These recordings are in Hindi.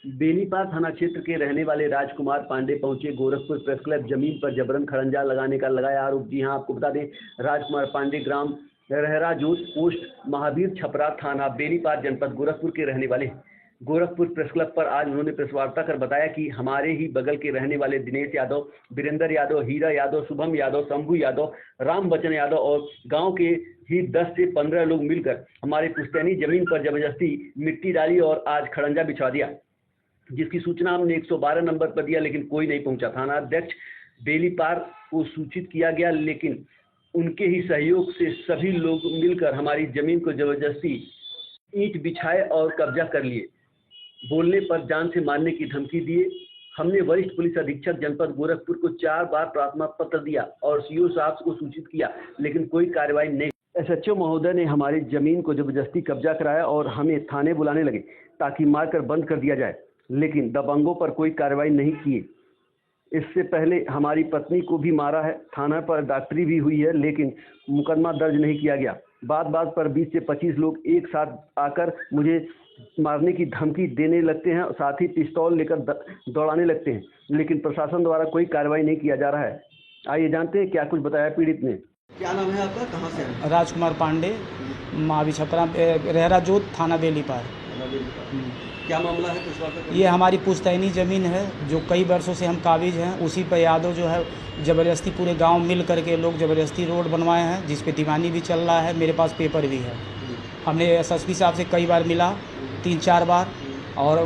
बेनीपार थाना क्षेत्र के रहने वाले राजकुमार पांडे पहुंचे गोरखपुर प्रेस क्लब जमीन पर जबरन खड़ंजा लगाने का लगाया आरोप। जी हां, आपको बता दें, राजकुमार पांडे ग्राम रहरा जोत पोस्ट महावीर छपरा थाना बेनीपार जनपद गोरखपुर के रहने वाले गोरखपुर प्रेस क्लब पर आज उन्होंने प्रेस वार्ता कर बताया कि हमारे ही बगल के रहने वाले दिनेश यादव, वीरेंद्र यादव, हीरा यादव, शुभम यादव, शंभू यादव, राम बच्चन यादव और गांव के ही 10 से 15 लोग मिलकर हमारे पुश्तैनी जमीन पर जबरदस्ती मिट्टी डाली और आज खड़ंजा बिछा दिया, जिसकी सूचना हमने 112 नंबर पर दिया लेकिन कोई नहीं पहुंचा। थाना अध्यक्ष बेनीपार को सूचित किया गया लेकिन उनके ही सहयोग से सभी लोग मिलकर हमारी जमीन को जबरदस्ती ईंट बिछाए और कब्जा कर लिए। बोलने पर जान से मारने की धमकी दिए। हमने वरिष्ठ पुलिस अधीक्षक जनपद गोरखपुर को 4 बार प्रार्थना पत्र दिया और सीओ साहब को सूचित किया लेकिन कोई कार्रवाई नहीं। एसएचओ महोदय ने हमारी जमीन को जबरदस्ती कब्जा कराया और हमें थाने बुलाने लगे ताकि मारकर बंद कर दिया जाए, लेकिन दबंगों पर कोई कार्रवाई नहीं किए। इससे पहले हमारी पत्नी को भी मारा है। थाना पर डॉक्टरी भी हुई है लेकिन मुकदमा दर्ज नहीं किया गया। बात बात पर 20 से 25 लोग एक साथ आकर मुझे मारने की धमकी देने लगते हैं, साथ ही पिस्तौल लेकर दौड़ाने लगते हैं, लेकिन प्रशासन द्वारा कोई कार्रवाई नहीं किया जा रहा है। आइए जानते हैं क्या कुछ बताया पीड़ित ने। क्या नाम है आपका, कहाँ से हैं? राजकुमार पांडे, महावीर छपरा, रहरा जोत, थाना बेनीपार। क्या मामला है कुछ बात? ये हमारी पुश्तैनी ज़मीन है जो कई वर्षों से हम काबिज हैं। उसी पर यादव जो है ज़बरदस्ती पूरे गांव मिल करके लोग ज़बरदस्ती रोड बनवाए हैं, जिस पे दीवानी भी चल रहा है। मेरे पास पेपर भी है। हमने एसएसपी साहब से कई बार मिला, 3-4 बार, और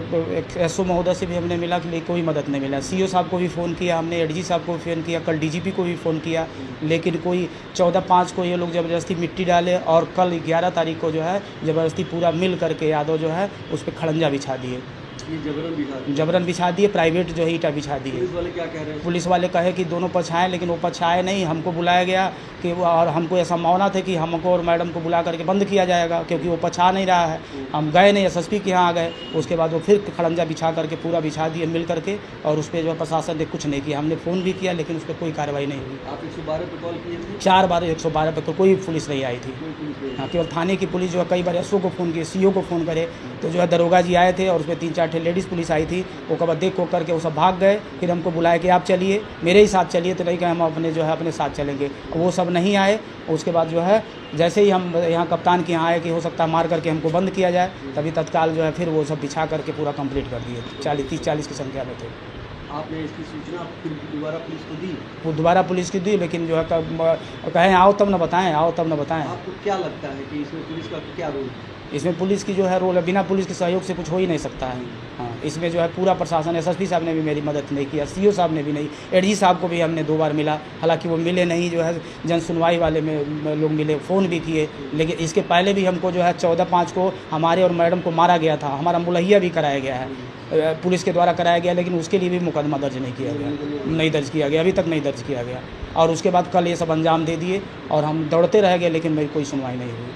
एसओ महोदय से भी हमने मिला कि कोई मदद नहीं मिला। सीओ साहब को भी फ़ोन किया हमने, एडीजी साहब को भी फ़ोन किया, कल डीजीपी को भी फ़ोन किया, लेकिन कोई 14/5 को ये लोग ज़बरदस्ती मिट्टी डाले और कल 11 तारीख को जो है ज़बरदस्ती पूरा मिल करके यादव जो है उस पर खड़ंजा बिछा दिए। जबरन बिछा दिए, प्राइवेट जो है ईटा बिछा दिए। पुलिस वाले क्या कह रहे हैं? पुलिस वाले कहे कि दोनों पछाए, लेकिन वो पछाए नहीं। हमको बुलाया गया कि और हमको यह संभावना थी कि हमको और मैडम को बुला करके बंद किया जाएगा क्योंकि वो पछा नहीं रहा है। हम गए नहीं, एसएसपी के यहाँ आ गए। उसके बाद वो फिर खड़ंजा बिछा करके पूरा बिछा दिए मिल करके, और उस पर जो है प्रशासन ने कुछ नहीं किया। हमने फ़ोन भी किया लेकिन उस पर कोई कार्रवाई नहीं हुई। आप 112 पर कॉल किए थे? 4 बार 112 पर कोई पुलिस नहीं आई थी। हाँ, केवल थाने की पुलिस जो है कई बार एसओ को फ़ोन किए, सीओ को फ़ोन करे तो जो है दरोगा जी आए थे और उस पर 3-4 लेडीज़ पुलिस आई थी। वो कब देख को करके वो सब भाग गए। फिर हमको बुलाया कि आप चलिए, मेरे ही साथ चलिए, तो नहीं कि हम अपने जो है अपने साथ चलेंगे। वो सब नहीं आए। उसके बाद जो है जैसे ही हम यहाँ कप्तान के यहाँ आए कि हो सकता है मार करके हमको बंद किया जाए, तभी तत्काल जो है फिर वो सब बिछा करके पूरा कंप्लीट कर दिए। 30-40 की संख्या में थे। आपने इसकी सूचना फिर दोबारा पुलिस को दी? वो दोबारा पुलिस की दी, लेकिन जो है कहें आओ तब न बताएं, आओ तब न बताएं। आपको क्या लगता है कि इसमें पुलिस का क्या रोल है? इसमें पुलिस की जो है रोल है, बिना पुलिस के सहयोग से कुछ हो ही नहीं सकता है। हाँ, इसमें जो है पूरा प्रशासन, एसएसपी साहब ने भी मेरी मदद नहीं किया, सीओ साहब ने भी नहीं, एडीजी साहब को भी हमने 2 बार मिला, हालांकि वो मिले नहीं। जो है जन सुनवाई वाले में लोग मिले, फ़ोन भी किए, लेकिन इसके पहले भी हमको जो है 14/5 को हमारे और मैडम को मारा गया था। हमारा मुलहिया भी कराया गया है, पुलिस के द्वारा कराया गया, लेकिन उसके लिए भी मुकदमा दर्ज नहीं किया गया, नहीं दर्ज किया गया, अभी तक नहीं दर्ज किया गया। और उसके बाद कल ये सब अंजाम दे दिए और हम दौड़ते रह गए, लेकिन मेरी कोई सुनवाई नहीं हुई।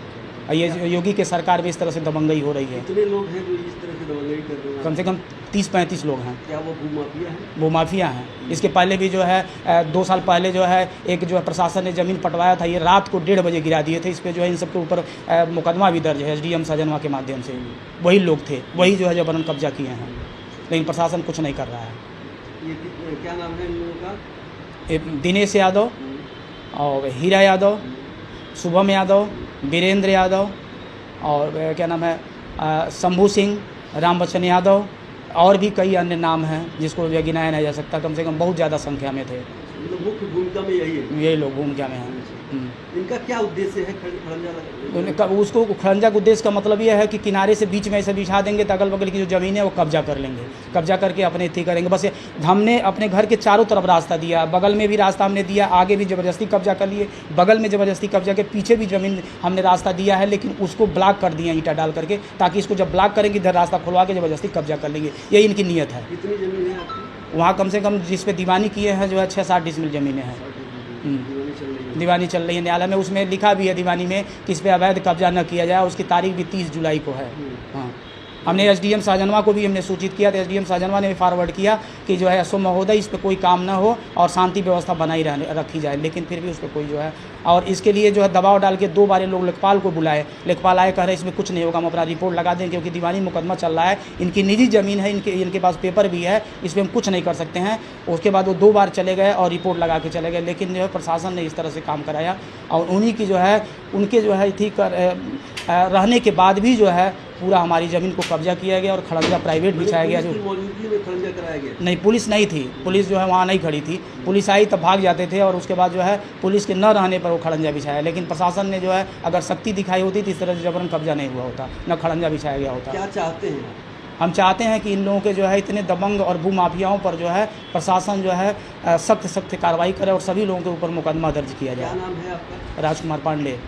ये योगी के सरकार में इस तरह से दबंगई हो रही है। कितने लोग हैं जो इस तरह से दबंगई कर रहे हैं? कम से कम 30-35 लोग हैं। क्या वो भूमाफिया हैं? वो माफिया हैं। इसके पहले भी जो है 2 साल पहले जो है एक जो है प्रशासन ने ज़मीन पटवाया था, ये रात को 1:30 बजे गिरा दिए थे। इस पर जो है इन सब के ऊपर मुकदमा भी दर्ज है एसडीएम सजनवा के माध्यम से। वही लोग थे, वही जो है जबरन कब्जा किए हैं, लेकिन प्रशासन कुछ नहीं कर रहा है। ये क्या नाम है इन लोगों का? दिनेश यादव और हीरा यादव, शुभम यादव, वीरेंद्र यादव और क्या नाम है शंभू सिंह, राम बच्चन यादव, और भी कई अन्य नाम हैं जिसको गिनाया नहीं जा सकता। कम से कम बहुत ज़्यादा संख्या में थे। मुख्य भूमिका में यही लोग भूमिका में हैं। इनका क्या उद्देश्य है खड़ंजा? उसको खड़ंजा का उद्देश्य का मतलब यह है कि किनारे से बीच में ऐसे बिछा देंगे तो अगल बगल की जो ज़मीन है वो कब्जा कर लेंगे, कब्जा करके अपने थी करेंगे। बस हमने अपने घर के चारों तरफ रास्ता दिया, बगल में भी रास्ता हमने दिया, आगे भी ज़बरदस्ती कब्जा कर लिए, बगल में ज़बरदस्ती कब्जा के पीछे भी ज़मीन हमने रास्ता दिया है, लेकिन उसको ब्लॉक कर दिया ईंटा डाल करके, ताकि इसको जब ब्लॉक करेंगे इधर रास्ता खुलवा के ज़बरदस्ती कब्जा कर लेंगे। यही इनकी नीयत है। कितनी ज़मीन है आपकी? वहाँ कम से कम जिस पे दीवानी किए हैं जो है 6-7 डिसमिल ज़मीनें हैं। दीवानी चल रही है न्यायालय में, उसमें लिखा भी है दीवानी में कि इस पर अवैध कब्जा न किया जाए। उसकी तारीख भी 30 जुलाई को है। हाँ, हमने एसडीएम शाहजनवा को भी हमने सूचित किया, तो एसडीएम शाहजनवा ने भी फॉरवर्ड किया कि जो है एसओ महोदय इस पर कोई काम ना हो और शांति व्यवस्था बनाई रखी जाए, लेकिन फिर भी उस पर कोई जो है, और इसके लिए जो है दबाव डाल के 2 बार लोग लेखपाल को बुलाए, लेखपाल आए, कह रहे इसमें कुछ नहीं होगा, हम अपना रिपोर्ट लगा दें क्योंकि दीवानी मुकदमा चल रहा है, इनकी निजी ज़मीन है, इनके पास पेपर भी है, इस पर हम कुछ नहीं कर सकते हैं। उसके बाद वो 2 बार चले गए और रिपोर्ट लगा के चले गए, लेकिन जो है प्रशासन ने इस तरह से काम कराया और उन्हीं की जो है उनके जो है थी रहने के बाद भी जो है पूरा हमारी ज़मीन को कब्जा किया गया और खड़ंजा प्राइवेट बिछाया गया। जो मौजूदगी में खड़ंजा कराया गया? नहीं, पुलिस नहीं थी, पुलिस जो है वहाँ नहीं खड़ी थी, पुलिस आई तब भाग जाते थे और उसके बाद जो है पुलिस के न रहने पर वो खड़ंजा बिछाया, लेकिन प्रशासन ने जो है अगर सख्ती दिखाई होती तो इस तरह से जबरन कब्जा नहीं हुआ होता, न खड़ंजा बिछाया गया होता। क्या चाहते हैं? हम चाहते हैं कि इन लोगों के जो है इतने दबंग और भूमाफियाओं पर जो है प्रशासन जो है सख्त कार्रवाई करे और सभी लोगों के ऊपर मुकदमा दर्ज किया जाए। क्या नाम है आपका? राजकुमार पांडे।